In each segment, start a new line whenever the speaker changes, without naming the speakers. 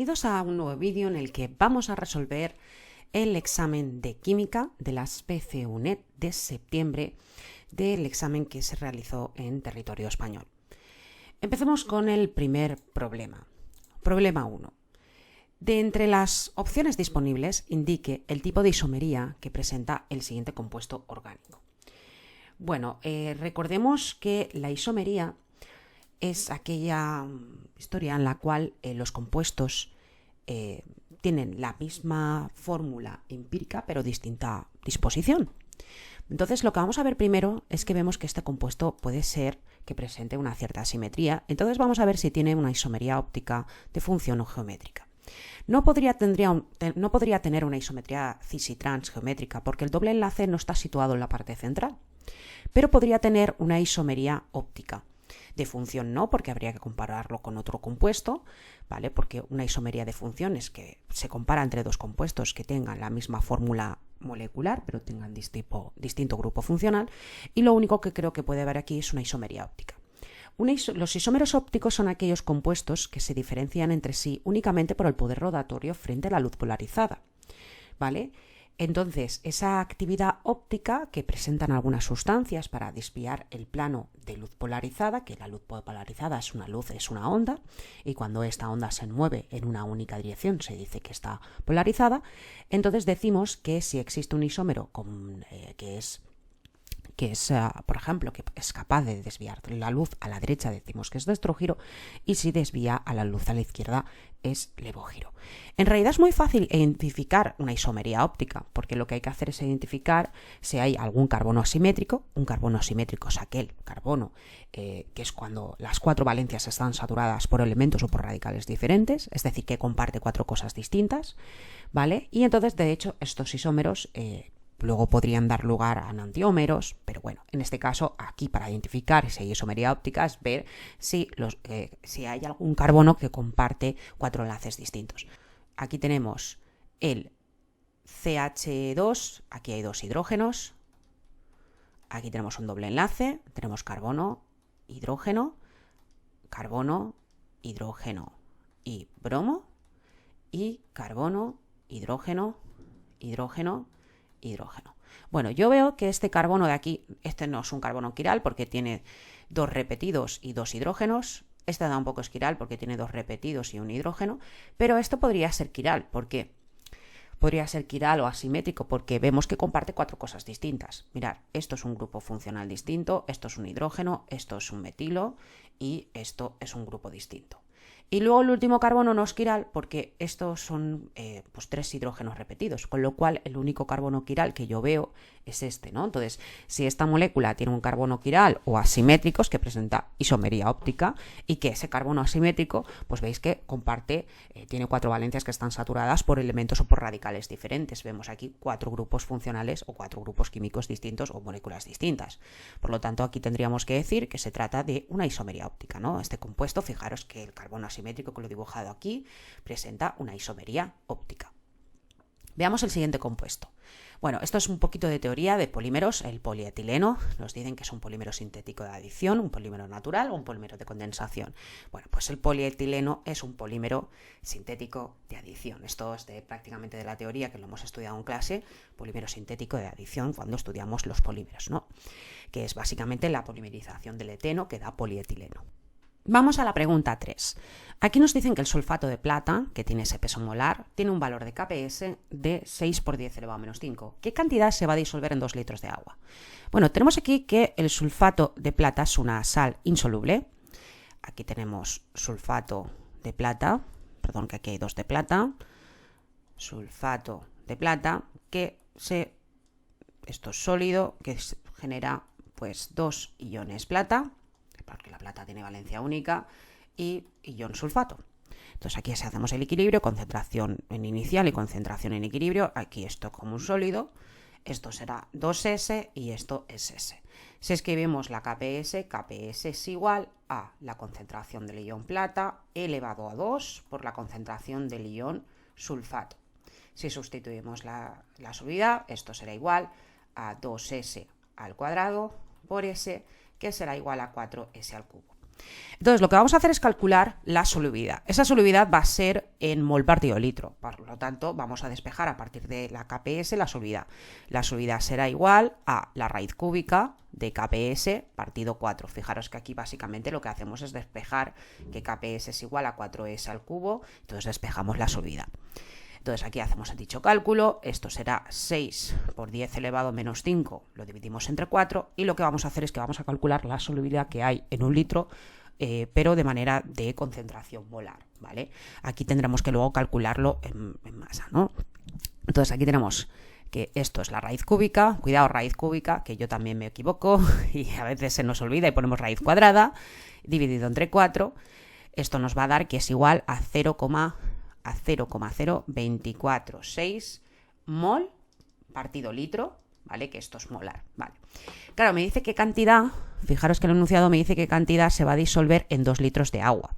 bienvenidos a un nuevo vídeo en el que vamos a resolver el examen de química de las PCUNET de septiembre del examen que se realizó en territorio español. Empecemos con el primer problema. Problema 1. De entre las opciones disponibles, indique el tipo de isomería que presenta el siguiente compuesto orgánico. Bueno, recordemos que la isomería es aquella historia en la cual los compuestos tienen la misma fórmula empírica pero distinta disposición. Entonces lo que vamos a ver primero es que vemos que este compuesto puede ser que presente una cierta asimetría. Entonces vamos a ver si tiene una isomería óptica de función o geométrica. No podría tener una isometría cis y trans geométrica porque el doble enlace no está situado en la parte central, pero podría tener una isomería óptica. De función no, porque habría que compararlo con otro compuesto, ¿vale? Porque una isomería de función es que se compara entre dos compuestos que tengan la misma fórmula molecular, pero tengan distinto grupo funcional, y lo único que creo que puede haber aquí es una isomería óptica. Los isómeros ópticos son aquellos compuestos que se diferencian entre sí únicamente por el poder rotatorio frente a la luz polarizada, ¿vale? Entonces, esa actividad óptica que presentan algunas sustancias para desviar el plano de luz polarizada, que la luz polarizada es una onda, y cuando esta onda se mueve en una única dirección se dice que está polarizada, entonces decimos que si existe un isómero por ejemplo, que es capaz de desviar la luz a la derecha, decimos que es dextrogiro, y si desvía a la luz a la izquierda es levógiro. En realidad es muy fácil identificar una isomería óptica, porque lo que hay que hacer es identificar si hay algún carbono asimétrico. Un carbono asimétrico es aquel carbono que es cuando las cuatro valencias están saturadas por elementos o por radicales diferentes, es decir, que comparte cuatro cosas distintas, ¿vale? Y entonces, de hecho, estos isómeros luego podrían dar lugar a enantiómeros, pero bueno, en este caso, aquí para identificar si hay isomería óptica es ver si hay algún carbono que comparte cuatro enlaces distintos. Aquí tenemos el CH2, aquí hay dos hidrógenos, aquí tenemos un doble enlace, tenemos carbono, hidrógeno y bromo, y carbono, hidrógeno. Bueno, yo veo que este carbono de aquí, este no es un carbono quiral porque tiene dos repetidos y dos hidrógenos. Este tampoco es quiral porque tiene dos repetidos y un hidrógeno, pero esto podría ser quiral. ¿Por qué? Podría ser quiral o asimétrico porque vemos que comparte cuatro cosas distintas. Mirad, esto es un grupo funcional distinto, esto es un hidrógeno, esto es un metilo y esto es un grupo distinto. Y luego el último carbono no es quiral porque estos son tres hidrógenos repetidos, con lo cual el único carbono quiral que yo veo es este, ¿no? Entonces, si esta molécula tiene un carbono quiral o asimétrico, es que presenta isomería óptica, y que ese carbono asimétrico, pues veis que tiene cuatro valencias que están saturadas por elementos o por radicales diferentes. Vemos aquí cuatro grupos funcionales o cuatro grupos químicos distintos o moléculas distintas. Por lo tanto, aquí tendríamos que decir que se trata de una isomería óptica, ¿no? Este compuesto, fijaros que el carbono asimétrico que lo he dibujado aquí presenta una isomería óptica. Veamos el siguiente compuesto. Bueno, esto es un poquito de teoría de polímeros. El polietileno, nos dicen que es un polímero sintético de adición, un polímero natural o un polímero de condensación. Bueno, pues el polietileno es un polímero sintético de adición. Esto es prácticamente de la teoría que lo hemos estudiado en clase, polímero sintético de adición cuando estudiamos los polímeros, ¿no? Que es básicamente la polimerización del eteno que da polietileno. Vamos a la pregunta 3. Aquí nos dicen que el sulfato de plata, que tiene ese peso molar, tiene un valor de kps de 6 por 10 elevado a menos 5. ¿Qué cantidad se va a disolver en 2 litros de agua? Bueno, tenemos aquí que el sulfato de plata es una sal insoluble. Aquí tenemos sulfato de plata, perdón, que aquí hay dos de plata. Sulfato de plata, esto es sólido, que genera pues dos iones plata, porque la plata tiene valencia única, y ion sulfato. Entonces aquí si hacemos el equilibrio, concentración en inicial y concentración en equilibrio, aquí esto como un sólido, esto será 2S y esto es S. Si escribimos la KPS es igual a la concentración del ion plata elevado a 2 por la concentración del ion sulfato. Si sustituimos la solubilidad, esto será igual a 2S al cuadrado por S, que será igual a 4S al cubo. Entonces, lo que vamos a hacer es calcular la solubilidad. Esa solubilidad va a ser en mol partido litro. Por lo tanto, vamos a despejar a partir de la KPS la solubilidad. La solubilidad será igual a la raíz cúbica de KPS partido 4. Fijaros que aquí básicamente lo que hacemos es despejar que KPS es igual a 4S al cubo. Entonces, despejamos la solubilidad. Entonces, aquí hacemos el dicho cálculo. Esto será 6 por 10 elevado menos 5. Lo dividimos entre 4. Y lo que vamos a hacer es que vamos a calcular la solubilidad que hay en un litro, pero de manera de concentración molar, ¿vale? Aquí tendremos que luego calcularlo en masa, ¿no? Entonces aquí tenemos que esto es la raíz cúbica, cuidado, raíz cúbica, que yo también me equivoco y a veces se nos olvida y ponemos raíz cuadrada, dividido entre 4, esto nos va a dar que es igual a 0,0246 mol partido litro, ¿vale? Que esto es molar, ¿vale? Claro, me dice qué cantidad, fijaros que el enunciado me dice qué cantidad se va a disolver en 2 litros de agua.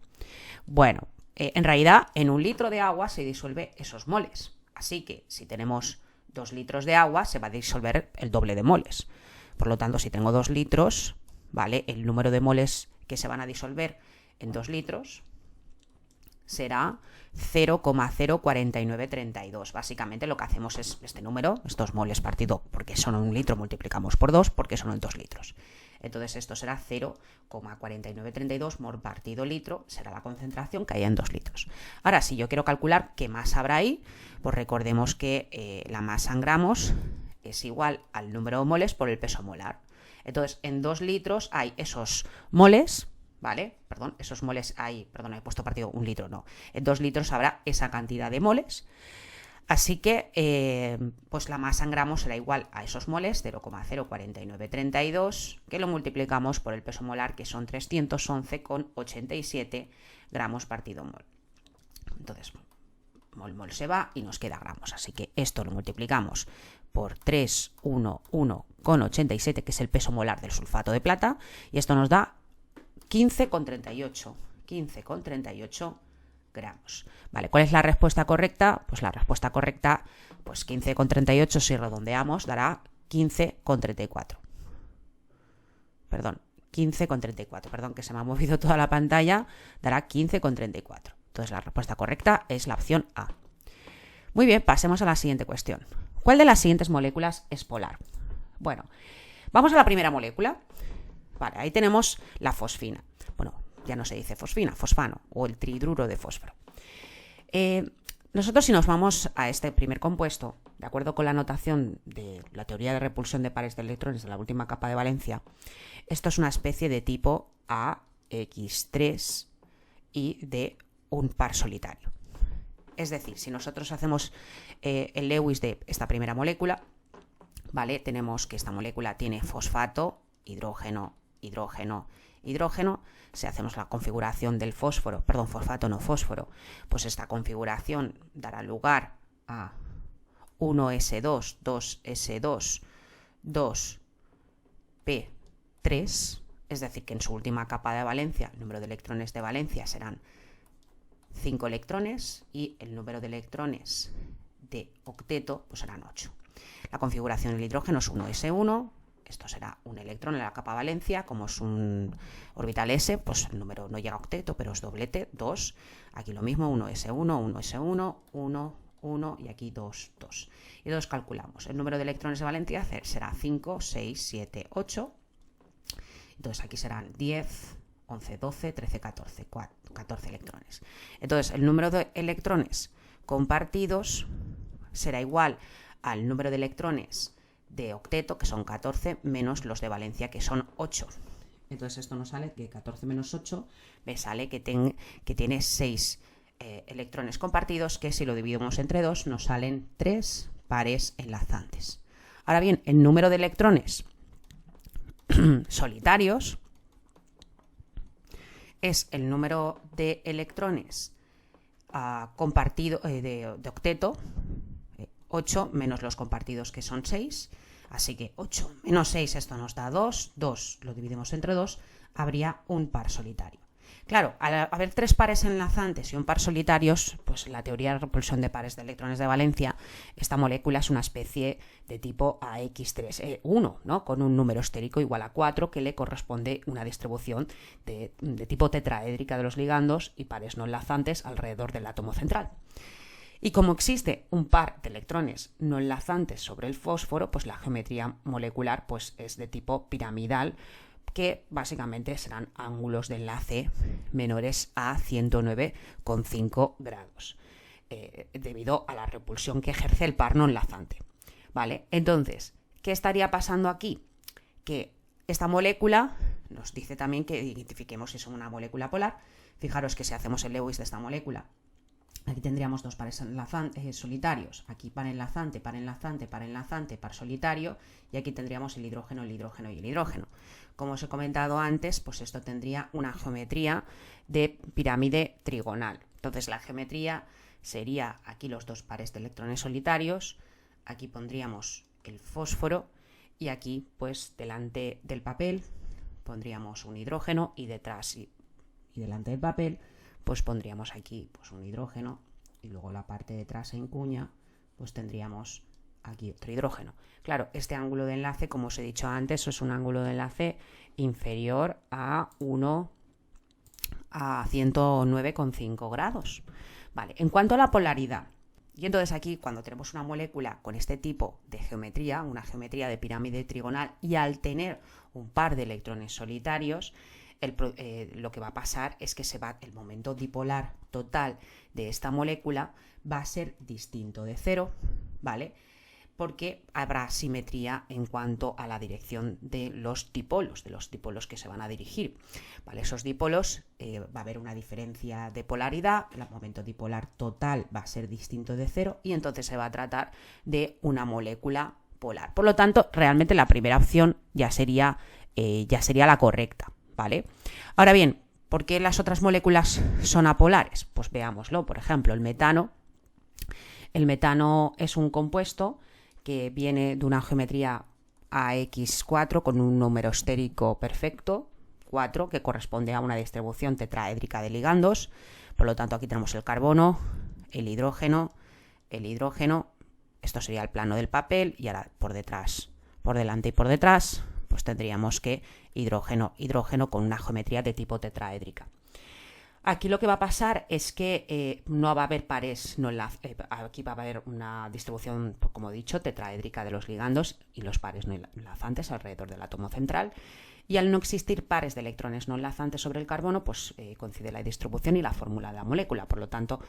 Bueno, en realidad en 1 litro de agua se disuelve esos moles, así que si tenemos 2 litros de agua se va a disolver el doble de moles. Por lo tanto, si tengo 2 litros, ¿vale? El número de moles que se van a disolver en 2 litros será 0,04932. Básicamente lo que hacemos es este número, estos moles partido, porque son 1 litro, multiplicamos por 2, porque son 2 litros. Entonces esto será 0,4932 mol partido litro, será la concentración que haya en 2 litros. Ahora, si yo quiero calcular qué masa habrá ahí, pues recordemos que la masa en gramos es igual al número de moles por el peso molar. Entonces, en 2 litros hay esos moles, ¿vale? Perdón, esos moles hay, perdón, he puesto partido 1 litro, no. En 2 litros habrá esa cantidad de moles. Así que, pues la masa en gramos será igual a esos moles, 0,04932, que lo multiplicamos por el peso molar, que son 311,87 gramos partido mol. Entonces, mol se va y nos queda gramos. Así que esto lo multiplicamos por 311,87, que es el peso molar del sulfato de plata, y esto nos da 15,38 gramos. Vale, ¿cuál es la respuesta correcta? Pues la respuesta correcta, pues 15,38 si redondeamos, dará 15,34. Perdón, 15,34, perdón, que se me ha movido toda la pantalla, dará 15,34. Entonces la respuesta correcta es la opción A. Muy bien, pasemos a la siguiente cuestión. ¿Cuál de las siguientes moléculas es polar? Bueno, vamos a la primera molécula. Vale, ahí tenemos la fosfina. Bueno, ya no se dice fosfina, fosfano o el trihidruro de fósforo. Nosotros si nos vamos a este primer compuesto, de acuerdo con la notación de la teoría de repulsión de pares de electrones de la última capa de valencia, esto es una especie de tipo AX3 y de un par solitario. Es decir, si nosotros hacemos el Lewis de esta primera molécula, ¿vale? Tenemos que esta molécula tiene fosfato, hidrógeno, hidrógeno, hidrógeno. Si hacemos la configuración del fósforo, perdón, fosfato no fósforo, pues esta configuración dará lugar a 1s2, 2s2, 2p3, es decir, que en su última capa de valencia, el número de electrones de valencia serán 5 electrones y el número de electrones de octeto pues serán 8. La configuración del hidrógeno es 1s1, esto será un electrón en la capa valencia, como es un orbital s, pues el número no llega a octeto, pero es doblete, 2. Aquí lo mismo, 1s1, 1s1, 1, 1 y aquí 2, 2. Y entonces calculamos. El número de electrones de valencia será 5, 6, 7, 8. Entonces aquí serán 10, 11, 12, 13, 14, 14 electrones. Entonces el número de electrones compartidos será igual al número de electrones de octeto, que son 14, menos los de valencia, que son 8. Entonces esto nos sale que 14 menos 8 me sale que tiene 6 electrones compartidos, que si lo dividimos entre 2 nos salen 3 pares enlazantes. Ahora bien, el número de electrones solitarios es el número de electrones compartido de octeto, 8 menos los compartidos, que son 6, así que 8 menos 6, esto nos da 2, 2 lo dividimos entre 2, habría un par solitario. Claro, al haber 3 pares enlazantes y un par solitarios, pues la teoría de repulsión de pares de electrones de valencia, esta molécula es una especie de tipo AX3E1, ¿no? Con un número estérico igual a 4 que le corresponde una distribución de tipo tetraédrica de los ligandos y pares no enlazantes alrededor del átomo central. Y como existe un par de electrones no enlazantes sobre el fósforo, pues la geometría molecular pues, es de tipo piramidal, que básicamente serán ángulos de enlace menores a 109,5 grados, debido a la repulsión que ejerce el par no enlazante. ¿Vale? Entonces, ¿qué estaría pasando aquí? Que esta molécula nos dice también que identifiquemos si es una molécula polar. Fijaros que si hacemos el Lewis de esta molécula, aquí tendríamos 2 pares solitarios, aquí par enlazante, par enlazante, par enlazante, par solitario, y aquí tendríamos el hidrógeno, el hidrógeno y el hidrógeno. Como os he comentado antes, pues esto tendría una geometría de pirámide trigonal. Entonces la geometría sería aquí los 2 pares de electrones solitarios, aquí pondríamos el fósforo y aquí pues delante del papel pondríamos un hidrógeno y detrás y delante del papel pues pondríamos aquí pues un hidrógeno y luego la parte de atrás en cuña pues tendríamos aquí otro hidrógeno. Claro, este ángulo de enlace, como os he dicho antes, es un ángulo de enlace inferior a 109,5 grados. Vale, en cuanto a la polaridad, y entonces aquí cuando tenemos una molécula con este tipo de geometría, una geometría de pirámide trigonal, y al tener un par de electrones solitarios, lo que va a pasar es que el momento dipolar total de esta molécula va a ser distinto de cero, ¿vale? Porque habrá simetría en cuanto a la dirección de los dipolos que se van a dirigir, ¿vale? Esos dipolos va a haber una diferencia de polaridad, el momento dipolar total va a ser distinto de cero y entonces se va a tratar de una molécula polar. Por lo tanto, realmente la primera opción ya sería la correcta, ¿vale? Ahora bien, ¿por qué las otras moléculas son apolares? Pues veámoslo. Por ejemplo, el metano. El metano es un compuesto que viene de una geometría AX4 con un número estérico perfecto, 4, que corresponde a una distribución tetraédrica de ligandos. Por lo tanto, aquí tenemos el carbono, el hidrógeno, esto sería el plano del papel, y ahora por delante y por detrás, pues tendríamos que hidrógeno con una geometría de tipo tetraédrica. Aquí lo que va a pasar es que no va a haber pares, aquí va a haber una distribución, como he dicho, tetraédrica de los ligandos y los pares no enlazantes alrededor del átomo central. Y al no existir pares de electrones no enlazantes sobre el carbono, pues coincide la distribución y la fórmula de la molécula. Por lo tanto,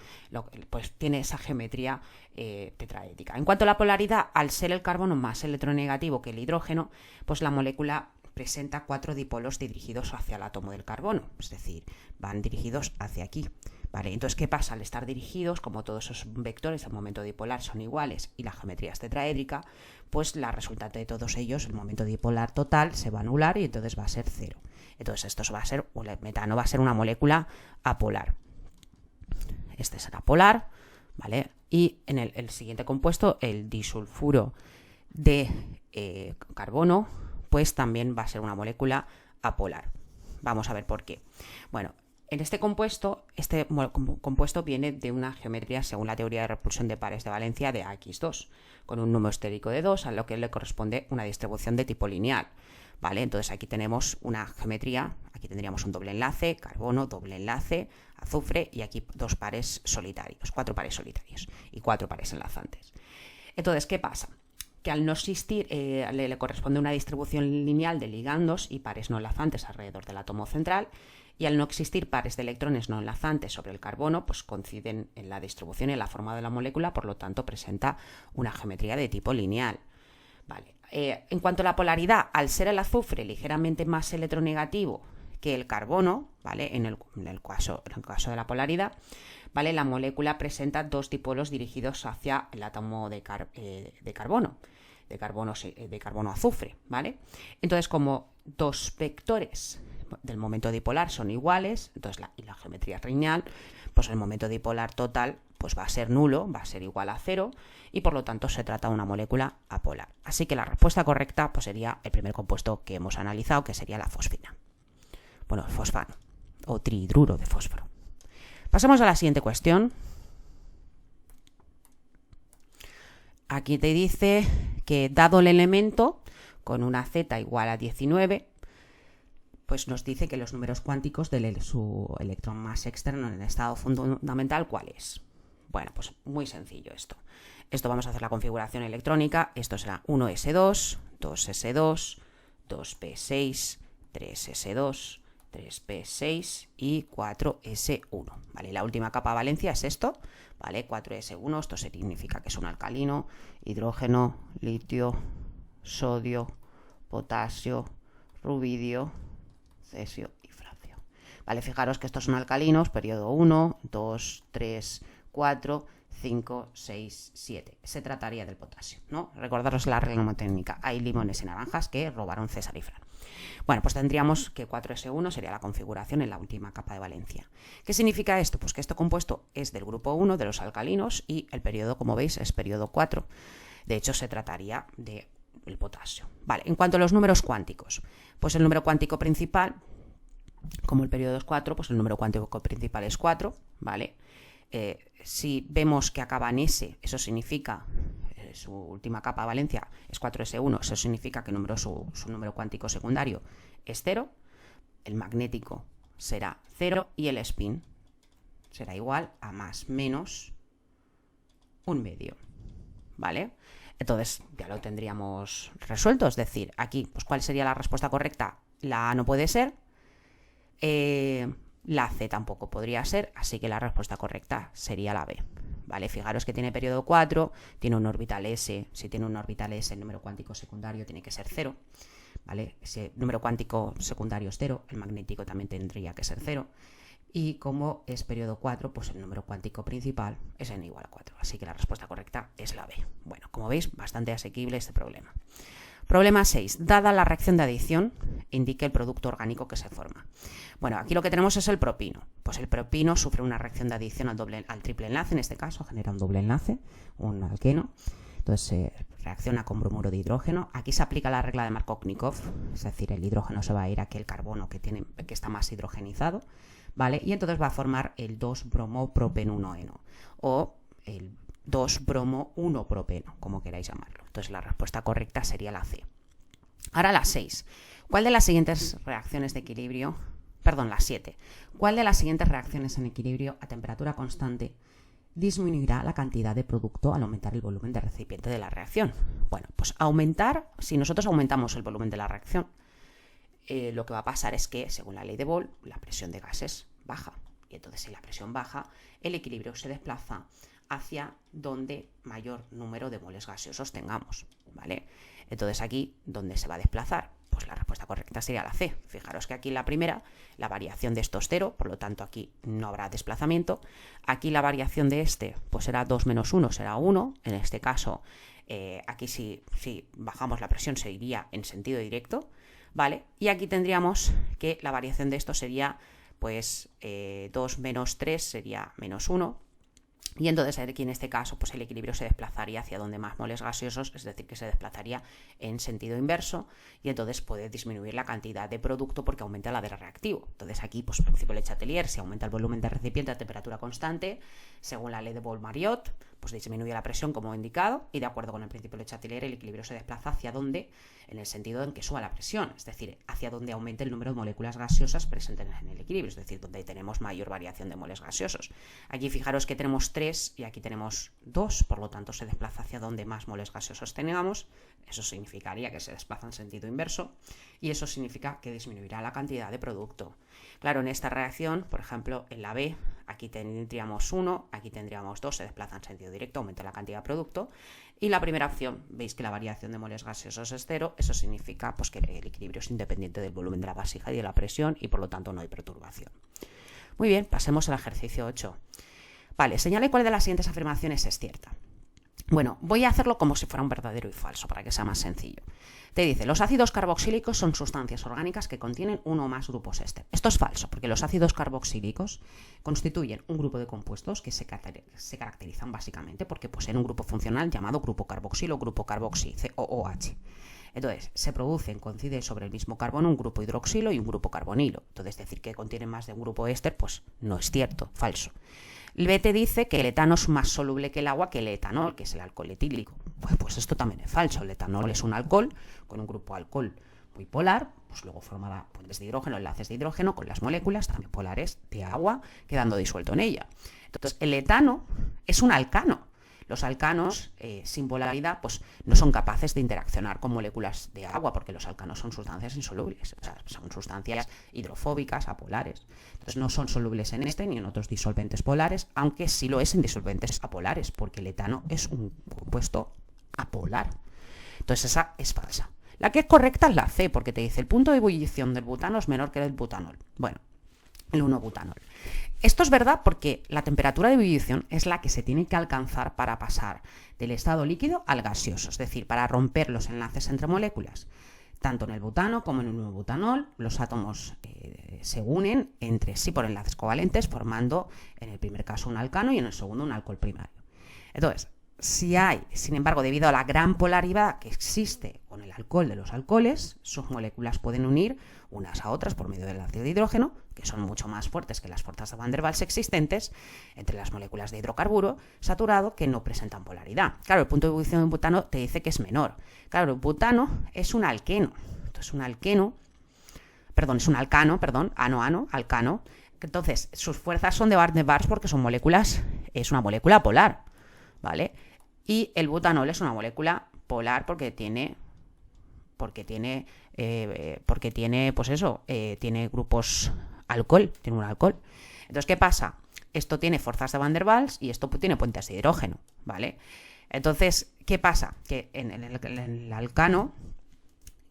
pues tiene esa geometría tetraédrica. En cuanto a la polaridad, al ser el carbono más electronegativo que el hidrógeno, pues la molécula presenta 4 dipolos dirigidos hacia el átomo del carbono, es decir, van dirigidos hacia aquí. Vale, entonces, ¿qué pasa? Al estar dirigidos, como todos esos vectores al momento dipolar son iguales y la geometría es tetraédrica, pues la resultante de todos ellos, el momento dipolar total, se va a anular y entonces va a ser 0. Entonces, el metano va a ser una molécula apolar. Este será polar, ¿vale? Y en el siguiente compuesto, el disulfuro de carbono, pues también va a ser una molécula apolar. Vamos a ver por qué. Bueno, en este compuesto viene de una geometría según la teoría de repulsión de pares de valencia de AX2, con un número estérico de 2, a lo que le corresponde una distribución de tipo lineal. ¿Vale? Entonces aquí tenemos una geometría, aquí tendríamos un doble enlace, carbono, doble enlace, azufre, y aquí 4 pares solitarios y 4 pares enlazantes. Entonces, ¿qué pasa? Que al no existir, le corresponde una distribución lineal de ligandos y pares no enlazantes alrededor del átomo central, y al no existir pares de electrones no enlazantes sobre el carbono, pues coinciden en la distribución y en la forma de la molécula, por lo tanto presenta una geometría de tipo lineal. Vale. En cuanto a la polaridad, al ser el azufre ligeramente más electronegativo que el carbono, ¿vale? En el caso de la polaridad, ¿vale? La molécula presenta 2 dipolos dirigidos hacia el átomo de carbono azufre, ¿vale? Entonces, como 2 vectores del momento dipolar son iguales, entonces la geometría es lineal, pues el momento dipolar total pues va a ser nulo, va a ser igual a 0, y por lo tanto se trata de una molécula apolar. Así que la respuesta correcta pues sería el primer compuesto que hemos analizado, que sería la fosfina. Bueno, el fosfano. o trihidruro de fósforo. Pasamos a la siguiente cuestión. Aquí te dice que dado el elemento con una Z igual a 19, pues nos dice que los números cuánticos de su electrón más externo en el estado fundamental, ¿cuál es? Bueno, pues muy sencillo esto. Esto vamos a hacer la configuración electrónica. Esto será 1s2, 2s2, 2p6, 3s2, 3p6 y 4s1. ¿Vale? La última capa de valencia es esto, ¿vale? 4s1, esto significa que es un alcalino, hidrógeno, litio, sodio, potasio, rubidio, cesio y francio. Vale, fijaros que estos son alcalinos, periodo 1, 2, 3, 4, 5, 6, 7. Se trataría del potasio, ¿no? Recordaros la regla mnemotécnica. Hay limones y naranjas que robaron César y Fran. Bueno, pues tendríamos que 4s1 sería la configuración en la última capa de valencia. ¿Qué significa esto? Pues que este compuesto es del grupo 1 de los alcalinos y el periodo, como veis, es periodo 4. De hecho, se trataría del potasio. Vale, en cuanto a los números cuánticos, pues el número cuántico principal, como el periodo es 4, pues el número cuántico principal es 4, ¿vale? Si vemos que acaba en S, eso significa su última capa de valencia es 4s1, eso significa que su número cuántico secundario es 0, el magnético será 0 y el spin será igual a más menos un medio, ¿vale? Entonces ya lo tendríamos resuelto, es decir, aquí, pues ¿cuál sería la respuesta correcta? La A no puede ser, la C tampoco podría ser, así que la respuesta correcta sería la B. ¿Vale? Fijaros que tiene periodo 4, tiene un orbital S, si tiene un orbital S el número cuántico secundario tiene que ser 0, ¿vale? Ese número cuántico secundario es 0, el magnético también tendría que ser 0, y como es periodo 4, pues el número cuántico principal es n igual a 4, así que la respuesta correcta es la B. Bueno, como veis, bastante asequible este problema. Problema 6. Dada la reacción de adición, indique el producto orgánico que se forma. Bueno, aquí lo que tenemos es el propino. Pues el propino sufre una reacción de adición al triple enlace, en este caso genera un doble enlace, un alqueno. Entonces se reacciona con bromuro de hidrógeno. Aquí se aplica la regla de Markovnikov, es decir, el hidrógeno se va a ir a aquel carbono que está más hidrogenizado, ¿vale? Y entonces va a formar el 2-bromo-propeno-1-eno o el 2-bromo-1-propeno, como queráis llamarlo. Entonces la respuesta correcta sería la C. Ahora la 6. ¿Cuál de las siguientes reacciones de equilibrio, la 7. ¿Cuál de las siguientes reacciones en equilibrio a temperatura constante disminuirá la cantidad de producto al aumentar el volumen del recipiente de la reacción? Bueno, pues si nosotros aumentamos el volumen de la reacción, lo que va a pasar es que, según la ley de Boole, la presión de gases baja. Y entonces, si la presión baja, el equilibrio se desplaza hacia donde mayor número de moles gaseosos tengamos, ¿vale? Entonces, aquí, ¿dónde se va a desplazar? Pues la respuesta correcta sería la C. Fijaros que aquí en la primera, la variación de esto es 0, por lo tanto aquí no habrá desplazamiento. Aquí la variación de este, pues será 2 menos 1, será 1. En este caso, aquí si bajamos la presión se iría en sentido directo, ¿vale? Y aquí tendríamos que la variación de esto sería, pues, 2 menos 3 sería menos 1. Y entonces aquí en este caso pues el equilibrio se desplazaría hacia donde más moles gaseosos, es decir, que se desplazaría en sentido inverso y entonces puede disminuir la cantidad de producto porque aumenta la del reactivo. Entonces aquí, pues principio de Chatelier, se aumenta el volumen del recipiente a temperatura constante, según la ley de Boole-Mariotte, pues disminuye la presión como he indicado y de acuerdo con el principio de Chatelier el equilibrio se desplaza hacia donde, en el sentido en que suba la presión, es decir, hacia donde aumente el número de moléculas gaseosas presentes en el equilibrio, es decir, donde tenemos mayor variación de moles gaseosos. Aquí fijaros que tenemos 3 y aquí tenemos 2, por lo tanto se desplaza hacia donde más moles gaseosos tengamos, eso significaría que se desplaza en sentido inverso y eso significa que disminuirá la cantidad de producto. Claro, en esta reacción, por ejemplo, en la B, aquí tendríamos 1, aquí tendríamos 2, se desplaza en sentido directo, aumenta la cantidad de producto. Y la primera opción, veis que la variación de moles gaseosos es 0, eso significa pues, que el equilibrio es independiente del volumen de la vasija y de la presión y por lo tanto no hay perturbación. Muy bien, pasemos al ejercicio 8. Vale, señale cuál de las siguientes afirmaciones es cierta. Bueno, voy a hacerlo como si fuera un verdadero y falso, para que sea más sencillo. Te dice, los ácidos carboxílicos son sustancias orgánicas que contienen uno o más grupos éster. Esto es falso, porque los ácidos carboxílicos constituyen un grupo de compuestos que se caracterizan básicamente porque poseen un grupo funcional llamado grupo carboxilo, grupo carboxi, COOH. Entonces, se producen, coinciden sobre el mismo carbono un grupo hidroxilo y un grupo carbonilo. Entonces, decir que contienen más de un grupo éster, pues no es cierto, falso. El B te dice que el etano es más soluble que el agua que el etanol, que es el alcohol etílico. Pues esto también es falso. El etanol es un alcohol con un grupo alcohol muy polar, pues luego formará puentes de hidrógeno, enlaces de hidrógeno con las moléculas también polares de agua quedando disuelto en ella. Entonces, el etano es un alcano. Los alcanos sin polaridad pues no son capaces de interaccionar con moléculas de agua, porque los alcanos son sustancias insolubles, o sea, son sustancias hidrofóbicas, apolares. Entonces no son solubles en este ni en otros disolventes polares, aunque sí lo es en disolventes apolares, porque el etano es un compuesto apolar. Entonces esa es falsa. La que es correcta es la C, porque te dice el punto de ebullición del butano es menor que el del butanol. Bueno, el 1-butanol. Esto es verdad porque la temperatura de ebullición es la que se tiene que alcanzar para pasar del estado líquido al gaseoso, es decir, para romper los enlaces entre moléculas. Tanto en el butano como en el 1-butanol, los átomos se unen entre sí por enlaces covalentes, formando en el primer caso un alcano y en el segundo un alcohol primario. Entonces, si hay, sin embargo, debido a la gran polaridad que existe con el alcohol de los alcoholes, sus moléculas pueden unir unas a otras por medio del enlace de hidrógeno, que son mucho más fuertes que las fuerzas de Van der Waals existentes entre las moléculas de hidrocarburo saturado que no presentan polaridad. Claro, el punto de ebullición del butano te dice que es menor. Claro, el butano es un alqueno. Entonces, alcano. Entonces, sus fuerzas son de Van der Waals porque son moléculas, es una molécula polar, ¿vale? Y el butanol es una molécula polar porque tiene tiene grupos alcohol, tiene un alcohol. Entonces, ¿qué pasa? Esto tiene fuerzas de Van der Waals y esto tiene puentes de hidrógeno, ¿vale? Entonces, ¿qué pasa? Que en el alcano,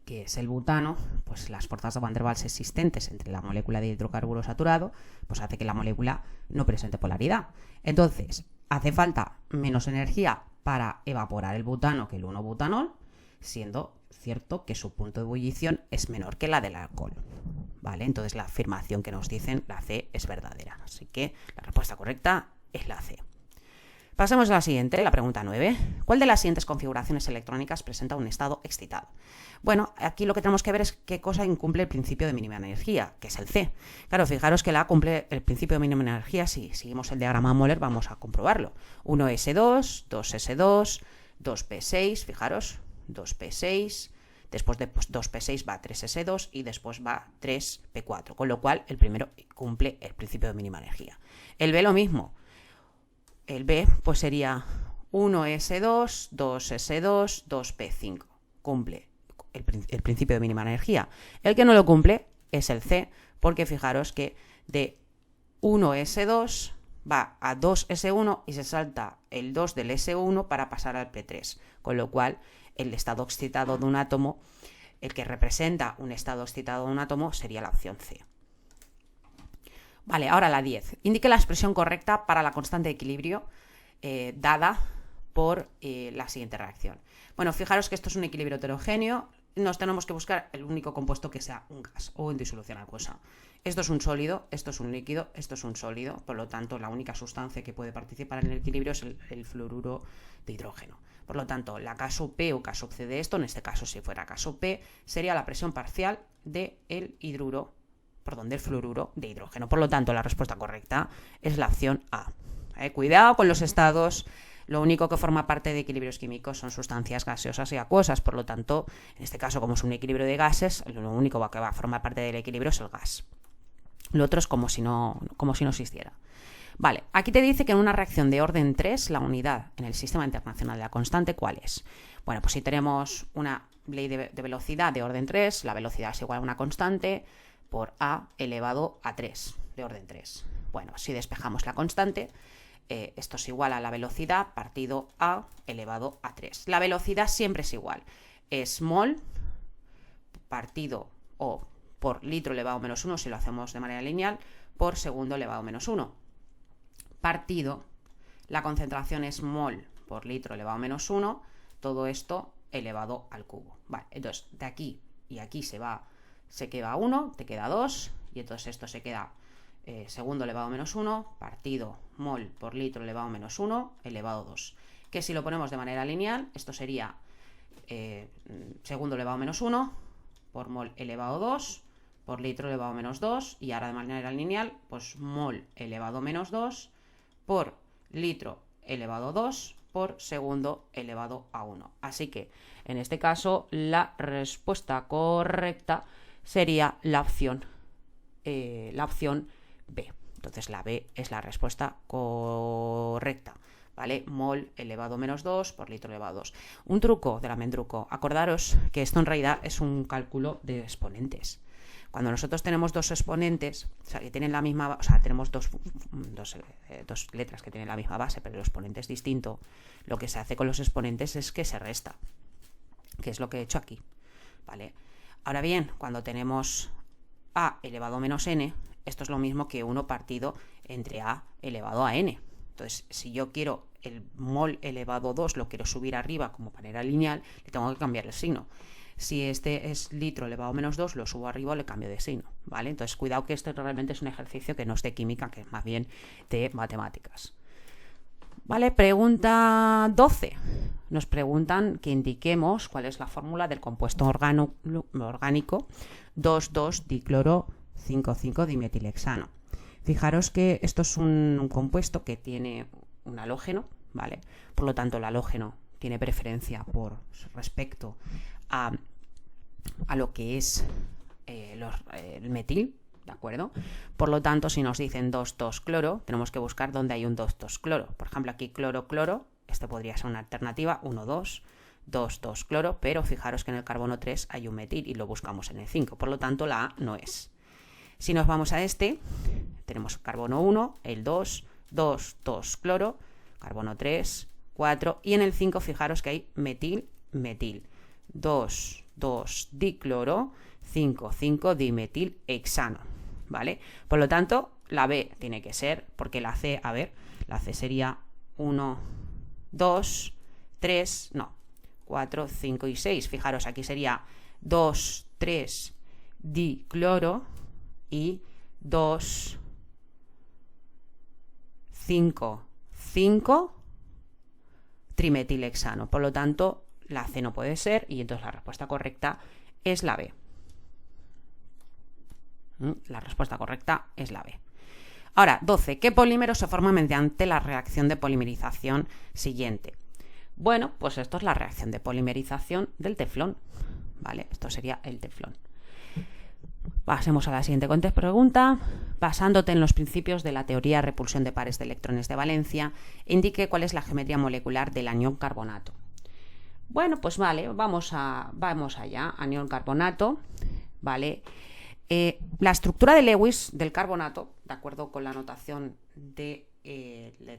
que es el butano, pues las fuerzas de Van der Waals existentes entre la molécula de hidrocarburo saturado, pues hace que la molécula no presente polaridad. Entonces, hace falta menos energía para evaporar el butano que el 1-butanol, siendo cierto que su punto de ebullición es menor que la del alcohol, ¿vale? Entonces la afirmación que nos dicen, la C, es verdadera. Así que la respuesta correcta es la C. Pasemos a la siguiente, la pregunta 9. ¿Cuál de las siguientes configuraciones electrónicas presenta un estado excitado? Bueno, aquí lo que tenemos que ver es qué cosa incumple el principio de mínima energía, que es el C. Claro, fijaros que la A cumple el principio de mínima energía. Si seguimos el diagrama Moller vamos a comprobarlo. 1s2, 2s2, 2p6, fijaros, 2p6, después de 2p6 va 3s2 y después va 3p4, con lo cual el primero cumple el principio de mínima energía. El B lo mismo. El B pues sería 1s2, 2s2, 2p5. Cumple el principio de mínima energía. El que no lo cumple es el C, porque fijaros que de 1s2 va a 2s1 y se salta el 2 del s1 para pasar al p3, con lo cual el estado excitado de un átomo, el que representa un estado excitado de un átomo, sería la opción C. Vale, ahora la 10. Indique la expresión correcta para la constante de equilibrio dada por la siguiente reacción. Bueno, fijaros que esto es un equilibrio heterogéneo. Nos tenemos que buscar el único compuesto que sea un gas o en disolución acuosa. Esto es un sólido, esto es un líquido, esto es un sólido. Por lo tanto, la única sustancia que puede participar en el equilibrio es el fluoruro de hidrógeno. Por lo tanto, la K sub P o K sub C de esto, en este caso si fuera K sub P, sería la presión parcial del fluoruro de hidrógeno. Por lo tanto, la respuesta correcta es la opción A. Cuidado con los estados. Lo único que forma parte de equilibrios químicos son sustancias gaseosas y acuosas. Por lo tanto, en este caso, como es un equilibrio de gases, lo único que va a formar parte del equilibrio es el gas. Lo otro es como si no existiera. Vale, aquí te dice que en una reacción de orden 3, la unidad en el sistema internacional de la constante, ¿cuál es? Bueno, pues si tenemos una ley de velocidad de orden 3, la velocidad es igual a una constante por A elevado a 3, de orden 3. Bueno, si despejamos la constante, esto es igual a la velocidad partido A elevado a 3. La velocidad siempre es igual. Es mol partido o por litro elevado a menos 1, si lo hacemos de manera lineal, por segundo elevado a menos 1. Partido, la concentración es mol por litro elevado a menos 1, todo esto elevado al cubo. Vale, entonces de aquí y aquí se queda 1, te queda 2, y entonces esto se queda segundo elevado a menos 1, partido mol por litro elevado a menos 1, elevado a 2. Que si lo ponemos de manera lineal, esto sería segundo elevado a menos 1 por mol elevado a 2 por litro elevado a menos 2, y ahora de manera lineal, pues mol elevado a menos 2 por litro elevado a 2 por segundo elevado a 1. Así que en este caso la respuesta correcta sería la opción B. Entonces la B es la respuesta correcta, ¿vale? Mol elevado a menos 2 por litro elevado a 2. Un truco del amendruco. Acordaros que esto en realidad es un cálculo de exponentes. Cuando nosotros tenemos dos exponentes, o sea, que tienen la misma, o sea, tenemos dos letras que tienen la misma base, pero el exponente es distinto, lo que se hace con los exponentes es que se resta, que es lo que he hecho aquí, ¿vale? Ahora bien, cuando tenemos a elevado a menos n, esto es lo mismo que 1 partido entre a elevado a n. Entonces, si yo quiero el mol elevado a 2, lo quiero subir arriba como manera lineal, le tengo que cambiar el signo. Si este es litro elevado a menos 2, lo subo arriba o le cambio de signo, ¿vale? Entonces, cuidado que esto realmente es un ejercicio que no es de química, que es más bien de matemáticas. ¿Vale? Pregunta 12. Nos preguntan que indiquemos cuál es la fórmula del compuesto orgánico 2,2-dicloro 5,5-dimetilhexano. Fijaros que esto es un compuesto que tiene un halógeno, ¿vale? Por lo tanto, el halógeno tiene preferencia por respecto a lo que es el metil, ¿de acuerdo? Por lo tanto, si nos dicen 2,2-cloro, tenemos que buscar dónde hay un 2,2-cloro. Por ejemplo, aquí cloro-cloro, este podría ser una alternativa, 1,2, 2,2-cloro, pero fijaros que en el carbono 3 hay un metil y lo buscamos en el 5, por lo tanto la A no es. Si nos vamos a este, tenemos carbono 1, el 2, 2,2-cloro, carbono 3, 4, y en el 5 fijaros que hay metil, 2,2-dicloro, 5,5-dimetilhexano, ¿vale? Por lo tanto, la B tiene que ser, porque la C, a ver, la C sería 1, 2, 3, no, 4, 5 y 6. Fijaros, aquí sería 2, 3, dicloro y 2, 5, 5 trimetilhexano. Por lo tanto, la C no puede ser y entonces la respuesta correcta es la B. La respuesta correcta es la B. Ahora, 12. ¿Qué polímero se forma mediante la reacción de polimerización siguiente? Bueno, pues esto es la reacción de polimerización del teflón, ¿vale? Esto sería el teflón. Pasemos a la siguiente pregunta. Basándote en los principios de la teoría de repulsión de pares de electrones de valencia, indique cuál es la geometría molecular del anión carbonato. Bueno, pues vale, vamos allá. Anión carbonato, ¿vale? La estructura de Lewis del carbonato, de acuerdo con la notación de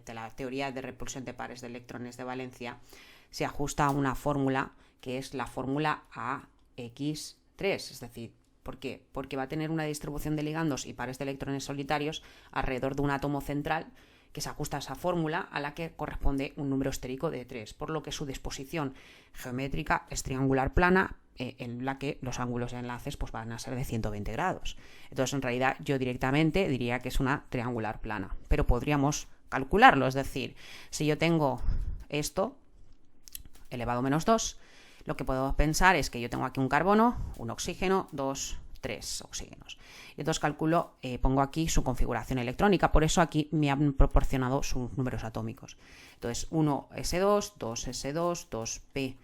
la teoría de repulsión de pares de electrones de valencia, se ajusta a una fórmula que es la fórmula AX3, es decir, ¿por qué? Porque va a tener una distribución de ligandos y pares de electrones solitarios alrededor de un átomo central que se ajusta a esa fórmula a la que corresponde un número estérico de 3, por lo que su disposición geométrica es triangular plana, en la que los ángulos de enlaces pues, van a ser de 120 grados. Entonces, en realidad, yo directamente diría que es una triangular plana, pero podríamos calcularlo, es decir, si yo tengo esto elevado a menos 2, lo que puedo pensar es que yo tengo aquí un carbono, un oxígeno, 2, 3 oxígenos. Y entonces calculo, pongo aquí su configuración electrónica, por eso aquí me han proporcionado sus números atómicos. Entonces 1s2, 2s2, 2p,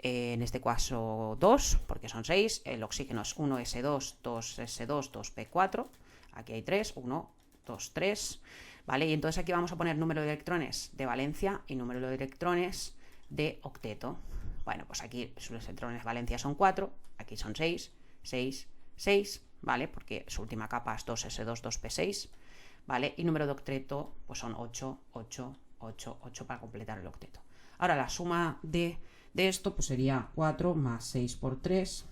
en este caso 2, porque son 6, el oxígeno es 1s2, 2s2, 2p4, aquí hay 3, 1, 2, 3, ¿vale? Y entonces aquí vamos a poner número de electrones de valencia y número de electrones de octeto. Bueno, pues aquí los electrones de valencia son 4, aquí son 6, 6, 6, ¿vale? Porque su última capa es 2s2, 2p6, ¿vale? Y número de octeto, pues son 8, 8, 8, 8 para completar el octeto. Ahora la suma de esto pues sería 4 más 6 por 3,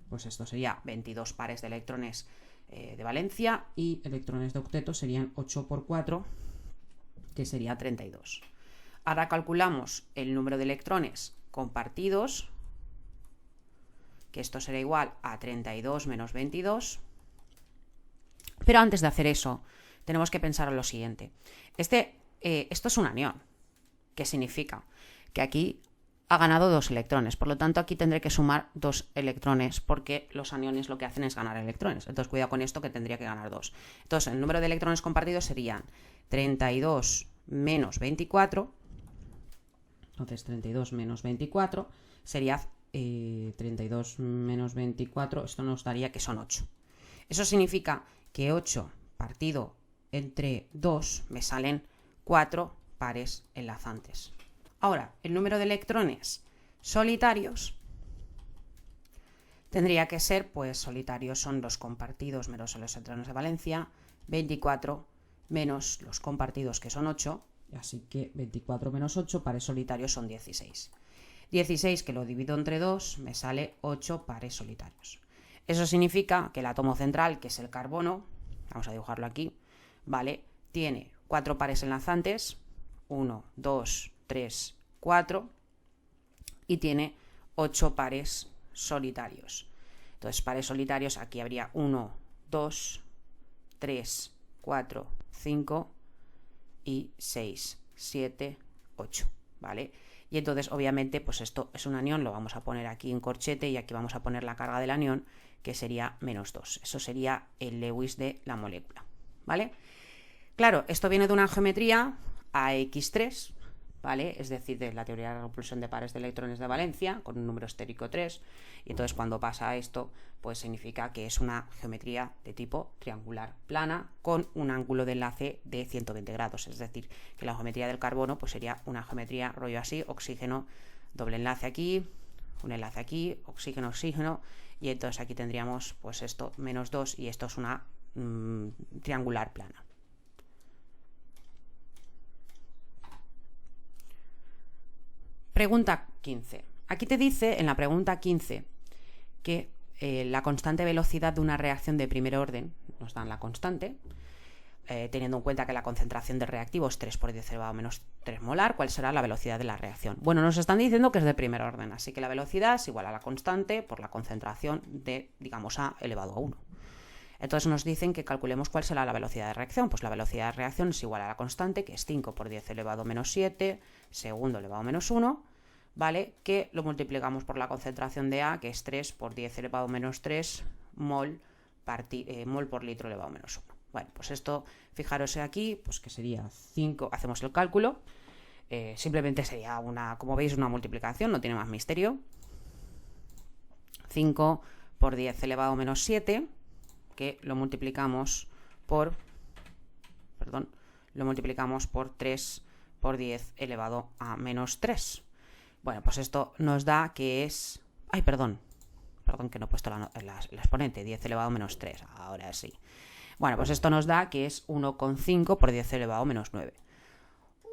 pues esto sería 22 pares de electrones de valencia, y electrones de octeto serían 8 por 4, que sería 32. Ahora calculamos el número de electrones compartidos, que esto será igual a 32 menos 22. Pero antes de hacer eso, tenemos que pensar en lo siguiente. Esto es un anión. ¿Qué significa? Que aquí ha ganado 2 electrones. Por lo tanto, aquí tendré que sumar 2 electrones porque los aniones lo que hacen es ganar electrones. Entonces, cuidado con esto, que tendría que ganar 2. Entonces, el número de electrones compartidos serían 32 menos 24. Entonces, 32 menos 24 sería 32 menos 24. Esto nos daría que son 8. Eso significa que 8 partido entre 2 me salen 4 pares enlazantes. Ahora, el número de electrones solitarios tendría que ser, pues solitarios son los compartidos menos los electrones de valencia, 24 menos los compartidos que son 8, así que 24 menos 8 pares solitarios son 16. 16 que lo divido entre 2 me sale 8 pares solitarios. Eso significa que el átomo central, que es el carbono, vamos a dibujarlo aquí, ¿vale? Tiene 4 pares enlazantes, 1, 2, 3, 4, y tiene 8 pares solitarios. Entonces, pares solitarios, aquí habría 1, 2, 3, 4, 5 y 6, 7, 8, ¿vale? Y entonces, obviamente, pues esto es un anión, lo vamos a poner aquí en corchete y aquí vamos a poner la carga del anión, que sería menos 2. Eso sería el Lewis de la molécula, ¿vale? Claro, esto viene de una geometría AX3, ¿vale? Es decir, de la teoría de la repulsión de pares de electrones de valencia, con un número estérico 3, y entonces cuando pasa esto, pues significa que es una geometría de tipo triangular plana con un ángulo de enlace de 120 grados, es decir, que la geometría del carbono pues sería una geometría rollo así, oxígeno, doble enlace aquí, un enlace aquí, oxígeno, oxígeno, y entonces aquí tendríamos pues esto, menos 2, y esto es una triangular plana. Pregunta 15. Aquí te dice, en la pregunta 15, que la constante velocidad de una reacción de primer orden, nos dan la constante, teniendo en cuenta que la concentración de reactivo es 3 por 10 elevado a menos 3 molar, ¿cuál será la velocidad de la reacción? Bueno, nos están diciendo que es de primer orden, así que la velocidad es igual a la constante por la concentración de, digamos, A elevado a 1. Entonces nos dicen que calculemos cuál será la velocidad de reacción. Pues la velocidad de reacción es igual a la constante, que es 5 por 10 elevado a menos 7, segundo elevado a menos 1, ¿vale? Que lo multiplicamos por la concentración de A, que es 3 por 10 elevado a menos 3 mol por litro elevado a menos 1. Bueno, pues esto, fijaros aquí, pues que sería 5, hacemos el cálculo, simplemente sería una, como veis, una multiplicación, no tiene más misterio. 5 por 10 elevado a menos 7, que lo multiplicamos por 3 por 10 elevado a menos 3. Bueno, pues esto nos da que es... Ay, perdón que no he puesto el exponente, 10 elevado a menos 3, ahora sí. Bueno, pues esto nos da que es 1,5 por 10 elevado a menos 9.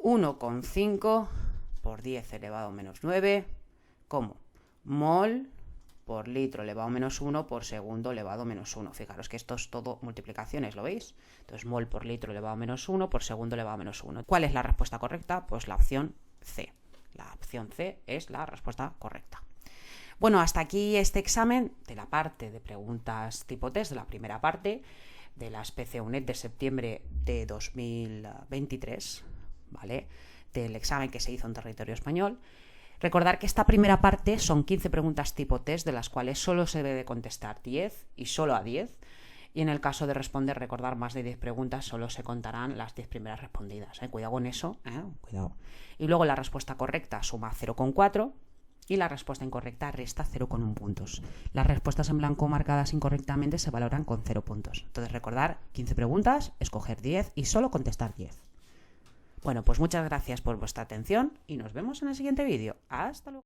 1,5 por 10 elevado a menos 9, como mol por litro elevado a menos 1 por segundo elevado a menos 1. Fijaros que esto es todo multiplicaciones, ¿lo veis? Entonces, mol por litro elevado a menos 1 por segundo elevado a menos 1. ¿Cuál es la respuesta correcta? Pues la opción C. La opción C es la respuesta correcta. Bueno, hasta aquí este examen de la parte de preguntas tipo test, de la primera parte de la especie UNED de septiembre de 2023, ¿vale? Del examen que se hizo en territorio español. Recordar que esta primera parte son 15 preguntas tipo test, de las cuales solo se debe contestar 10 y solo a 10. Y en el caso de responder, recordar más de 10 preguntas, solo se contarán las 10 primeras respondidas. Cuidado con eso, cuidado. Y luego la respuesta correcta suma 0,4 y la respuesta incorrecta resta 0,1 puntos. Las respuestas en blanco marcadas incorrectamente se valoran con 0 puntos. Entonces recordar 15 preguntas, escoger 10 y solo contestar 10. Bueno, pues muchas gracias por vuestra atención y nos vemos en el siguiente vídeo. ¡Hasta luego!